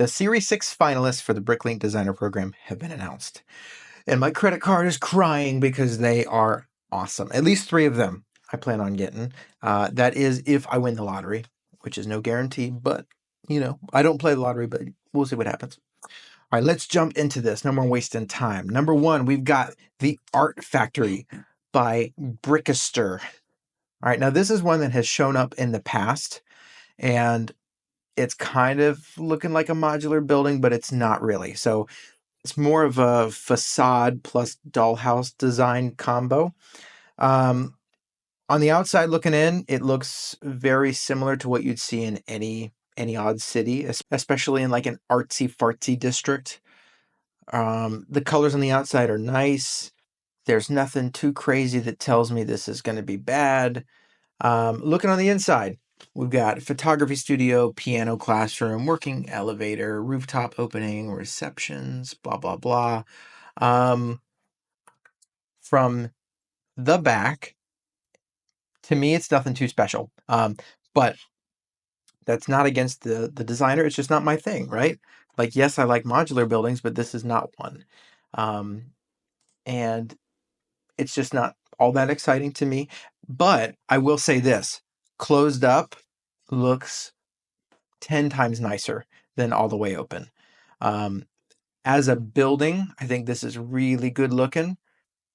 The Series 6 finalists for the Bricklink Designer Program have been announced. And my credit card is crying because they are awesome. At least 3 of them I plan on getting. That is if I win the lottery, which is no guarantee, but, I don't play the lottery, but we'll see what happens. All right, let's jump into this. No more wasting time. Number 1, we've got The Art Factory by Brickster. All right, now this is one that has shown up in the past, and it's kind of looking like a modular building, but it's not really. So it's more of a facade plus dollhouse design combo. On the outside looking in, it looks very similar to what you'd see in any odd city, especially in like an artsy fartsy district. The colors on the outside are nice. There's nothing too crazy that tells me this is going to be bad. Looking on the inside, we've got photography studio, piano classroom, working elevator, rooftop opening, receptions, blah, blah, blah. From the back, to me, it's nothing too special. But that's not against the designer. It's just not my thing, right? Like, yes, I like modular buildings, but this is not one. And it's just not all that exciting to me. But I will say this, closed up looks 10 times nicer than all the way open. As a building, I think this is really good looking,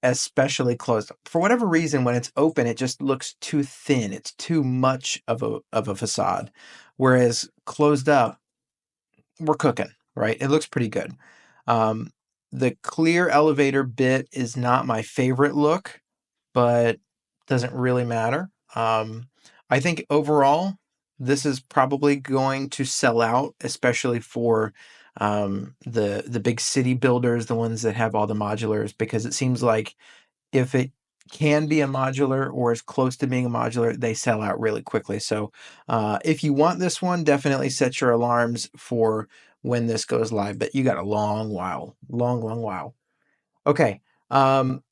especially closed up. For whatever reason, when it's open, it just looks too thin. It's too much of a facade. Whereas closed up, we're cooking, right? It looks pretty good. The clear elevator bit is not my favorite look, but doesn't really matter. I think overall, this is probably going to sell out, especially for the big city builders, the ones that have all the modulars, because it seems like if it can be a modular or is close to being a modular, they sell out really quickly. So if you want this one, definitely set your alarms for when this goes live, but you got a long while, long while. Okay,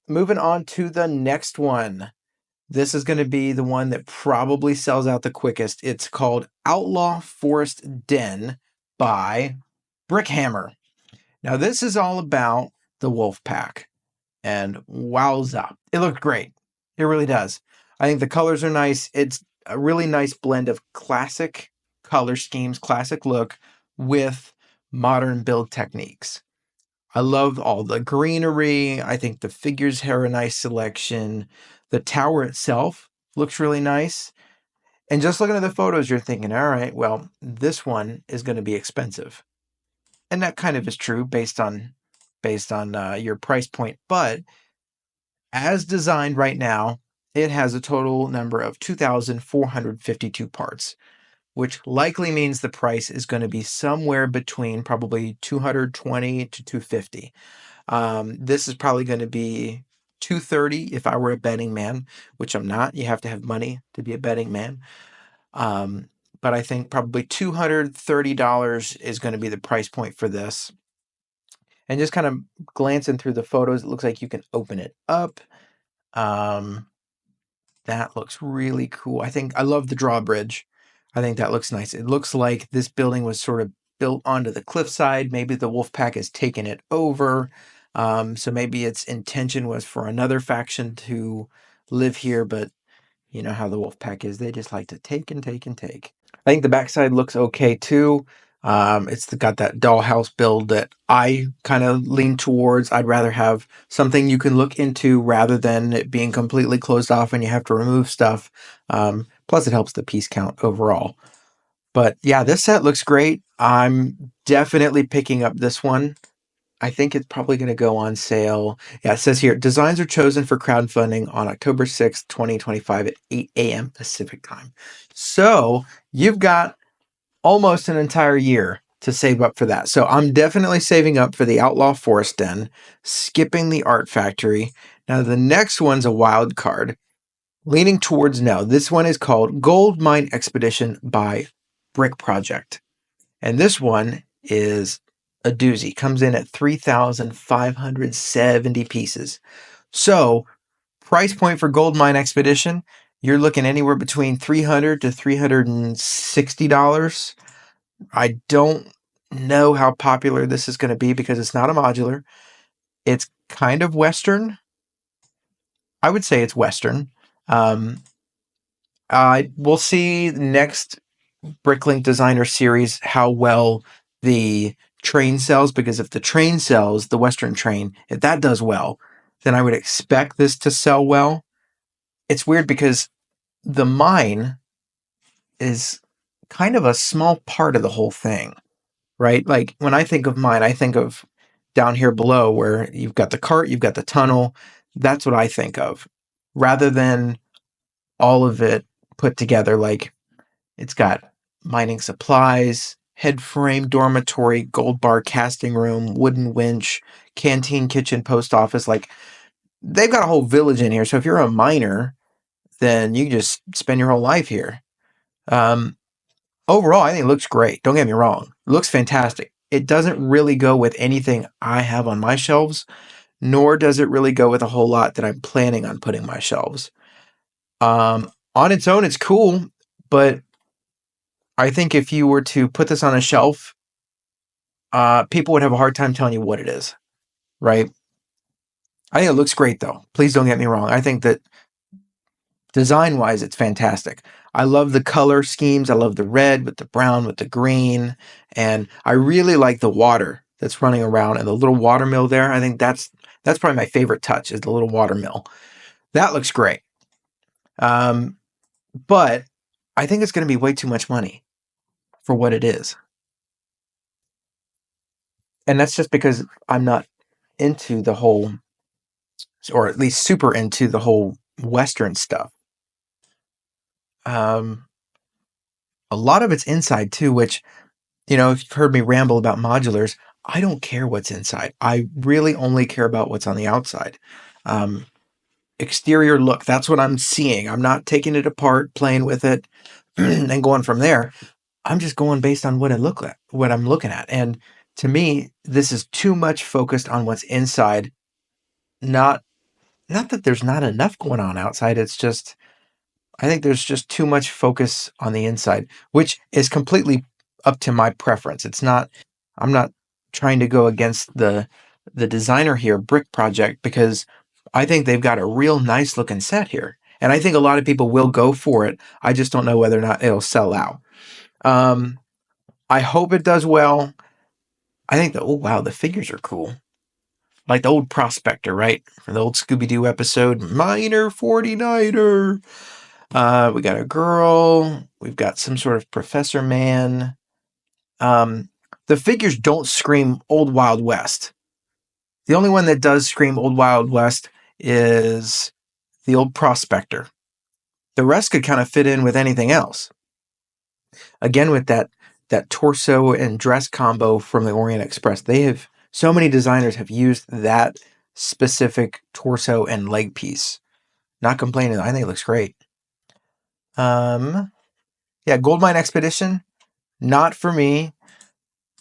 moving on to the next one. This is going to be the one that probably sells out the quickest. It's called Outlaw Forest Den by Brickhammer. Now, this is all about the wolf pack. And wowza, it looked great. It really does. I think the colors are nice. It's a really nice blend of classic color schemes, classic look with modern build techniques. I love all the greenery. I think the figures have a nice selection. The tower itself looks really nice. And just looking at the photos, you're thinking, all right, well, this one is going to be expensive. And that kind of is true based on your price point. But as designed right now, it has a total number of 2,452 parts, which likely means the price is going to be somewhere between probably 220 to 250. This is probably going to be 230 if I were a betting man, which I'm not. You have to have money to be a betting man. But I think probably $230 is going to be the price point for this. And just kind of glancing through the photos, it looks like you can open it up. That looks really cool. I love the drawbridge. I think that looks nice. It looks like this building was sort of built onto the cliffside. Maybe the wolf pack has taken it over. So maybe its intention was for another faction to live here, but you know how the wolf pack is. They just like to take and take and take. I think the backside looks okay too. It's got that dollhouse build that I kind of lean towards. I'd rather have something you can look into rather than it being completely closed off and you have to remove stuff. Plus, it helps the piece count overall. But yeah, this set looks great. I'm definitely picking up this one. I think it's probably going to go on sale. Yeah, it says here, designs are chosen for crowdfunding on October 6th, 2025 at 8 a.m. Pacific time. So you've got almost an entire year to save up for that. So I'm definitely saving up for the Outlaw Forest Den, skipping the Art Factory. Now the next one's a wild card, leaning towards no. This one is called Gold Mine Expedition by Brick Project. And this one is a doozy. Comes in at 3,570 pieces. So price point for Gold Mine Expedition, you're looking anywhere between $300 to $360. I don't know how popular this is going to be because it's not a modular. It's kind of Western. I would say it's Western. Um, we'll see next Bricklink Designer Series how well the train sells, because if the train sells, the Western train, if that does well, then I would expect this to sell well. It's weird because the mine is kind of a small part of the whole thing, right? Like when I think of mine, I think of down here below where you've got the cart, you've got the tunnel. That's what I think of rather than all of it put together. Like it's got mining supplies, head frame, dormitory, gold bar, casting room, wooden winch, canteen, kitchen, post office. Like they've got a whole village in here. So if you're a miner, then you can just spend your whole life here. Um, Overall, I think it looks great. Don't get me wrong. It looks fantastic. It doesn't really go with anything I have on my shelves, nor does it really go with a whole lot that I'm planning on putting my shelves. On its own, it's cool, but I think if you were to put this on a shelf, people would have a hard time telling you what it is, right? I think it looks great, though. Please don't get me wrong. I think that design wise, it's fantastic. I love the color schemes. I love the red with the brown with the green. And I really like the water that's running around and the little water mill there. I think that's probably my favorite touch is the little water mill. That looks great. Um, but I think it's going to be way too much money for what it is. And that's just because I'm not into the whole, or at least super into the whole Western stuff. Um, a lot of it's inside too, which, if you've heard me ramble about modulars, I don't care what's inside. I really only care about what's on the outside. Um, Exterior look, that's what I'm seeing. I'm not taking it apart, playing with it, and going from there. I'm just going based on what it look like, what I'm looking at. And to me, this is too much focused on what's inside. Not that there's not enough going on outside. It's just I think there's just too much focus on the inside, which is completely up to my preference. I'm not trying to go against the designer here, Brick Project, because I think they've got a real nice looking set here. And I think a lot of people will go for it. I just don't know whether or not it'll sell out. Um, I hope it does well. I think oh wow, the figures are cool. Like the old Prospector, right? From the old Scooby Doo episode, Miner 49er. We got a girl. We've got some sort of Professor Man. The figures don't scream Old Wild West. The only one that does scream Old Wild West is the old Prospector. The rest could kind of fit in with anything else. Again, with that torso and dress combo from the Orient Express, so many designers have used that specific torso and leg piece. Not complaining. I think it looks great. Yeah, Goldmine Expedition, not for me.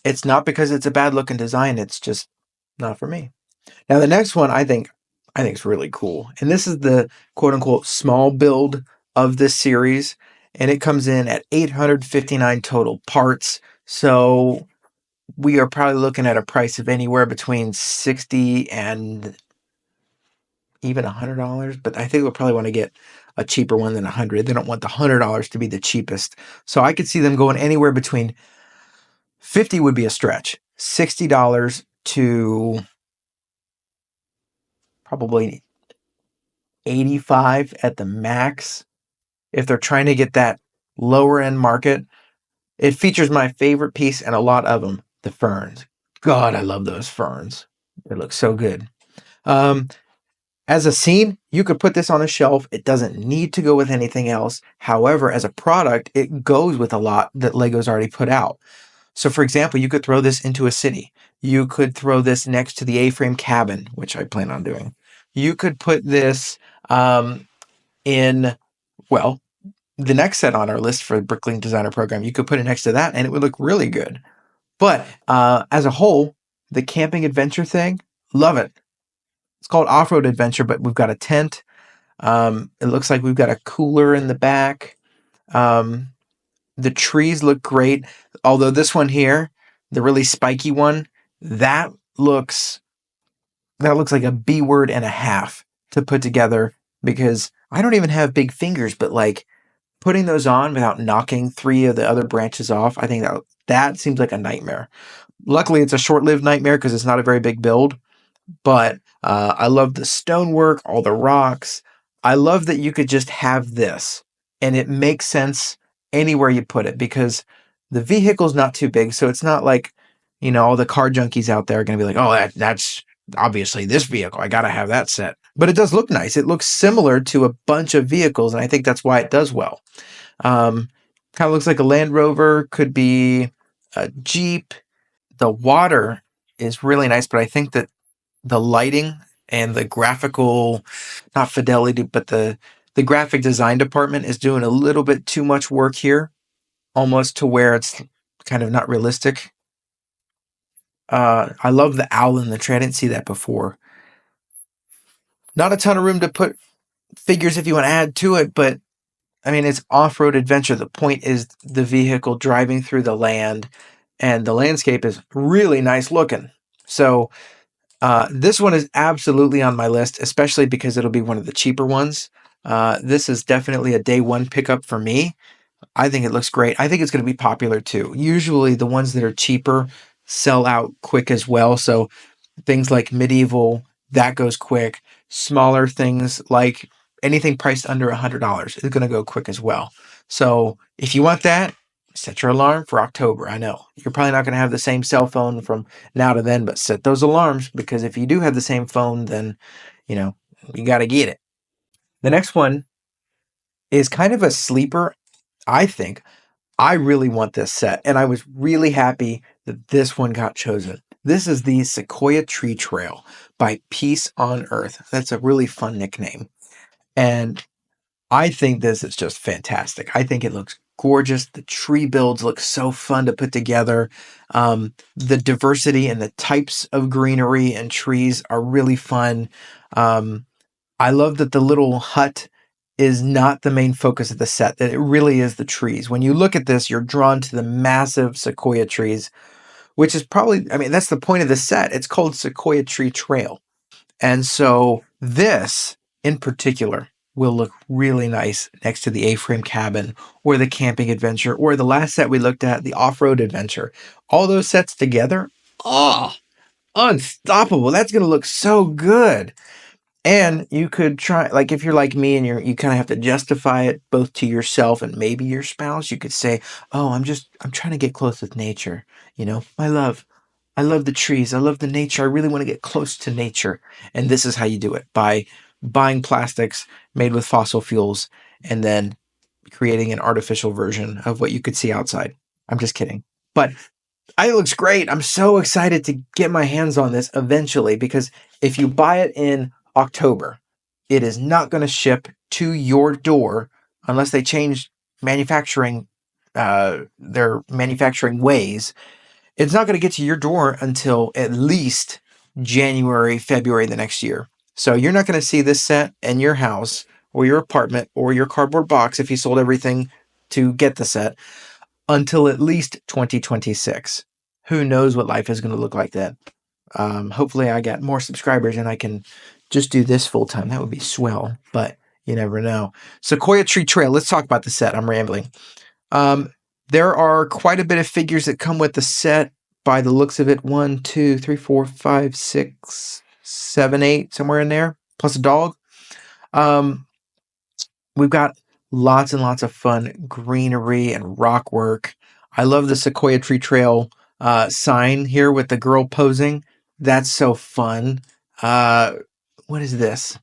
It's not because it's a bad looking design. It's just not for me. Now the next one I think is really cool, and this is the quote unquote small build of this series, and it comes in at 859 total parts. So we are probably looking at a price of anywhere between 60 and even $100. But I think we'll probably want to get a cheaper one than 100. They don't want the $100 to be the cheapest. So I could see them going anywhere between 50 would be a stretch. $60 to probably 85 at the max if they're trying to get that lower end market. It features my favorite piece and a lot of them, the ferns. God, I love those ferns. They look so good. Um, as a scene, you could put this on a shelf. It doesn't need to go with anything else. However, as a product, it goes with a lot that Lego's already put out. So, for example, you could throw this into a city. You could throw this next to the A-frame cabin, which I plan on doing. You could put this in, well, the next set on our list for the Bricklink Designer Program. You could put it next to that, and it would look really good. But as a whole, the camping adventure thing, love it. It's called Off-Road Adventure, but we've got a tent. It looks like we've got a cooler in the back. The trees look great, although this one here, the really spiky one, that looks like a B word and a half to put together, because I don't even have big fingers, but like putting those on without knocking 3 of the other branches off, I think that seems like a nightmare. Luckily, it's a short-lived nightmare because it's not a very big build. But I love the stonework, all the rocks. I love that you could just have this, and it makes sense anywhere you put it, because the vehicle's not too big, so it's not like, all the car junkies out there are going to be like, oh, that's obviously this vehicle. I got to have that set. But it does look nice. It looks similar to a bunch of vehicles, and I think that's why it does well. Kind of looks like a Land Rover, could be a Jeep. The water is really nice, but I think that the lighting and the graphical, not fidelity, but the graphic design department is doing a little bit too much work here, almost to where it's kind of not realistic. I love the owl in the tree. I didn't see that before. Not a ton of room to put figures if you want to add to it, but I mean, it's off-road adventure. The point is the vehicle driving through the land, and the landscape is really nice looking. So this one is absolutely on my list, especially because it'll be one of the cheaper ones. This is definitely a day one pickup for me. I think it looks great. I think it's going to be popular too. Usually the ones that are cheaper sell out quick as well. So things like medieval, that goes quick. Smaller things like anything priced under $100 is going to go quick as well. So if you want that, set your alarm for October. I know you're probably not going to have the same cell phone from now to then, but set those alarms, because if you do have the same phone, then you got to get it. The next one is kind of a sleeper, I think. I really want this set, and I was really happy that this one got chosen. This is the Sequoia Tree Trail by Peace on Earth. That's a really fun nickname. And I think this is just fantastic. I think it looks gorgeous. The tree builds look so fun to put together. The diversity and the types of greenery and trees are really fun. I love that the little hut is not the main focus of the set, that it really is the trees. When you look at this, you're drawn to the massive sequoia trees, which is probably, I mean, that's the point of the set. It's called Sequoia Tree Trail. And so this in particular will look really nice next to the A-frame cabin or the camping adventure or the last set we looked at, the off-road adventure. All those sets together, oh, unstoppable. That's going to look so good. And you could try, like, if you're like me and you kind of have to justify it both to yourself and maybe your spouse, you could say, "Oh, I'm trying to get close with nature. I love the trees. I love the nature. I really want to get close to nature." And this is how you do it, by buying plastics made with fossil fuels and then creating an artificial version of what you could see outside. I'm just kidding. But it looks great. I'm so excited to get my hands on this eventually, because if you buy it in October, it is not going to ship to your door unless they change manufacturing, their manufacturing ways. It's not going to get to your door until at least January, February the next year. So you're not going to see this set in your house or your apartment or your cardboard box if you sold everything to get the set until at least 2026. Who knows what life is going to look like then? Hopefully I get more subscribers and I can just do this full time. That would be swell, but you never know. Sequoia Tree Trail. Let's talk about the set. I'm rambling. There are quite a bit of figures that come with the set by the looks of it. 1, 2, 3, 4, 5, 6, 7, 8, somewhere in there, plus a dog. We've got lots and lots of fun greenery and rock work. I love the Sequoia Tree Trail sign here with the girl posing. That's so fun. What is this?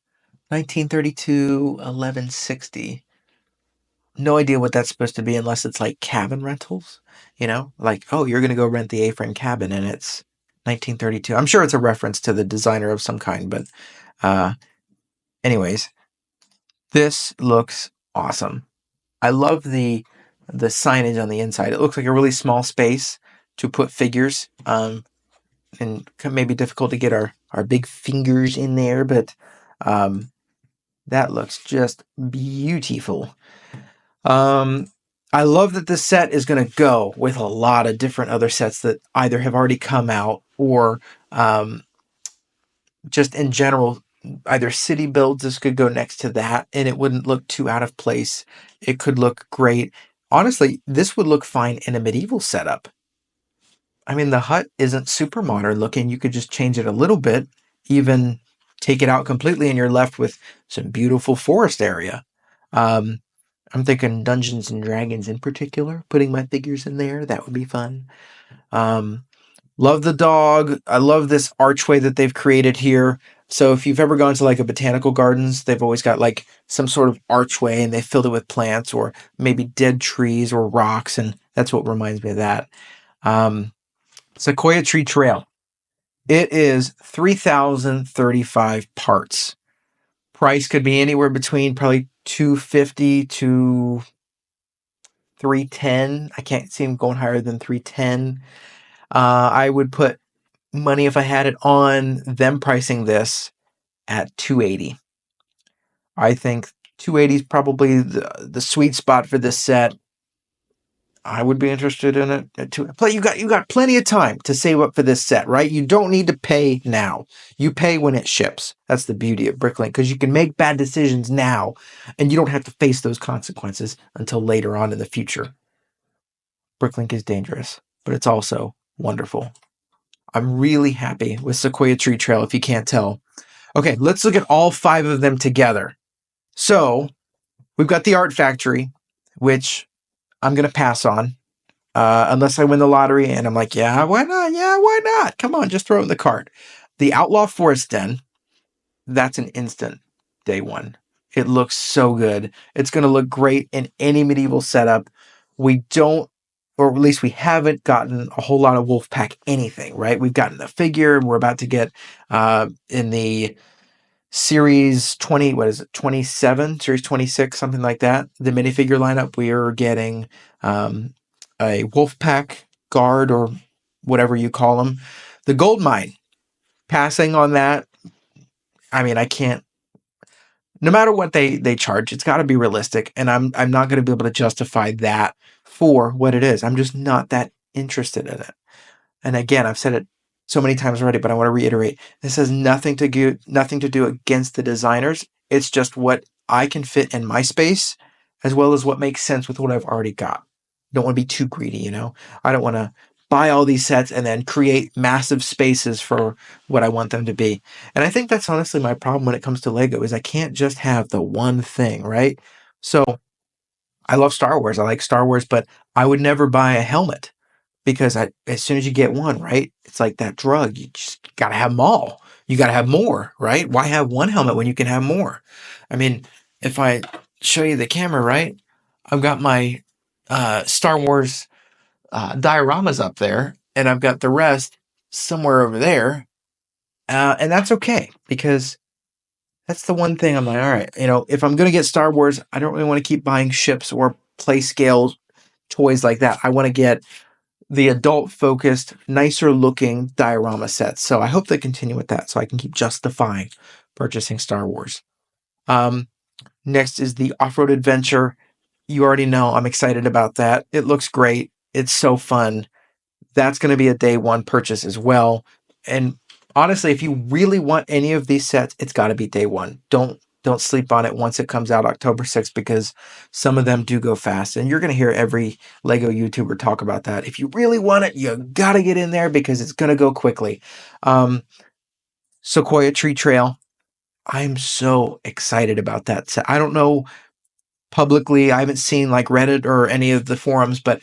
1932, 1160. No idea what that's supposed to be unless it's like cabin rentals. Like, oh, you're going to go rent the A-frame cabin and it's 1932. I'm sure it's a reference to the designer of some kind, but anyways, this looks awesome. I love the signage on the inside. It looks like a really small space to put figures. And maybe difficult to get our big fingers in there, but that looks just beautiful. I love that this set is going to go with a lot of different other sets that either have already come out or um, just in general, either city builds. This could go next to that and it wouldn't look too out of place. It could look great. Honestly, this would look fine in a medieval setup. I mean, the hut isn't super modern looking. You could just change it a little bit, even take it out completely, and you're left with some beautiful forest area. Um, I'm thinking Dungeons and Dragons in particular, putting my figures in there. That would be fun. Um, Love the dog. I love this archway that they've created here. So if you've ever gone to like a botanical gardens, they've always got like some sort of archway and they filled it with plants or maybe dead trees or rocks. And that's what reminds me of that. Um, Sequoia Tree Trail. It is 3,035 parts. Price could be anywhere between probably 250 to 310. I can't see them going higher than 310. I would put money if I had it on them pricing this at 280. I think 280 is probably the sweet spot for this set. I would be interested in it. You got plenty of time to save up for this set, right? You don't need to pay now. You pay when it ships. That's the beauty of Bricklink because you can make bad decisions now, and you don't have to face those consequences until later on in the future. Bricklink is dangerous, but it's also wonderful. I'm really happy with Sequoia Tree Trail. If you can't tell, okay, let's look at all 5 of them together. So we've got the Art Factory, which I'm going to pass on. Unless I win the lottery and I'm like, yeah, why not? Yeah, why not? Come on, just throw it in the cart. The Outlaw Forest Den, that's an instant day one. It looks so good. It's going to look great in any medieval setup. We don't, or at least we haven't gotten a whole lot of Wolfpack anything, right? We've gotten the figure and we're about to get in the series 20, what is it, 27, series 26, something like that. The minifigure lineup, we are getting a Wolfpack guard or whatever you call them. The gold mine, passing on that. I mean, I can't. No matter what they charge, it's got to be realistic, and I'm not going to be able to justify that for what it is. I'm just not that interested in it. And again, I've said it so many times already, but I want to reiterate: this has nothing to do against the designers. It's just what I can fit in my space, as well as what makes sense with what I've already got. Don't want to be too greedy, you know. I don't want to buy all these sets and then create massive spaces for what I want them to be. And I think that's honestly my problem when it comes to Lego is I can't just have the one thing, right? So I love Star Wars. I like Star Wars, but I would never buy a helmet because as soon as you get one, right, it's like that drug. You just got to have them all. You got to have more, right? Why have one helmet when you can have more? I mean, if I show you the camera, right, I've got my Star Wars dioramas up there, and I've got the rest somewhere over there, and that's okay because that's the one thing I'm like, all right, if I'm gonna get Star Wars, I don't really want to keep buying ships or play scale toys like that. I want to get the adult focused, nicer looking diorama sets. So I hope they continue with that so I can keep justifying purchasing Star Wars. Next is the Off-Road Adventure. You already know I'm excited about that. It looks great. It's so fun. That's going to be a day one purchase as well. And honestly, if you really want any of these sets, it's got to be day one. Don't sleep on it once it comes out October 6th because some of them do go fast. And you're going to hear every Lego YouTuber talk about that. If you really want it, you got to get in there because it's going to go quickly. Sequoia Tree Trail. I'm so excited about that set. I don't know publicly. I haven't seen like Reddit or any of the forums, but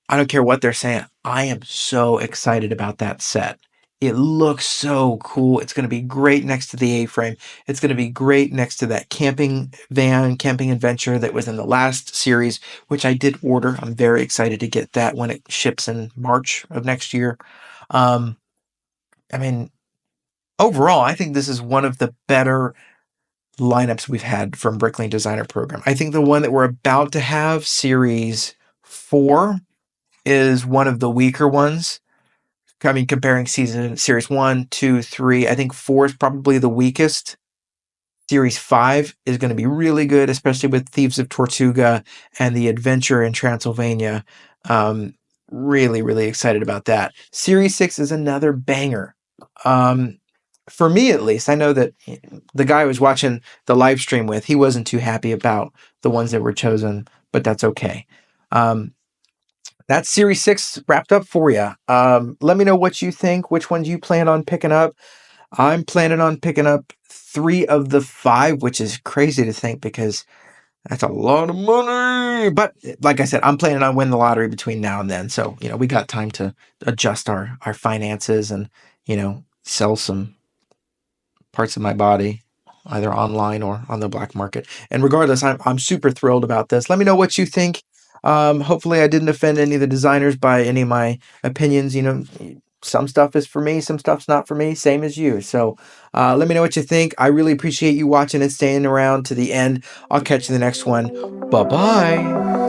I don't care what they're saying. I am so excited about that set. It looks so cool. It's going to be great next to the A-frame. It's going to be great next to that camping adventure that was in the last series, which I did order. I'm very excited to get that when it ships in March of next year. I mean, overall, I think this is one of the better lineups we've had from Bricklink Designer Program. I think the one that we're about to have, Series 4, is one of the weaker ones. I mean, comparing series 1, 2, 3, I think 4 is probably the weakest. Series 5 is going to be really good, especially with Thieves of Tortuga and the Adventure in Transylvania. Really, really excited about that. Series 6 is another banger. For me, at least, I know that the guy I was watching the live stream with, he wasn't too happy about the ones that were chosen, but that's okay. That's Series 6 wrapped up for you. Let me know what you think, which ones you plan on picking up. I'm planning on picking up 3 of the 5, which is crazy to think because that's a lot of money. But like I said, I'm planning on winning the lottery between now and then. So, we got time to adjust our finances and, sell some parts of my body, either online or on the black market. And regardless, I'm super thrilled about this. Let me know what you think. Hopefully I didn't offend any of the designers by any of my opinions. Some stuff is for me, some stuff's not for me, same as you. So let me know what you think. I really appreciate you watching and staying around to the end. I'll catch you in the next one. Bye-bye.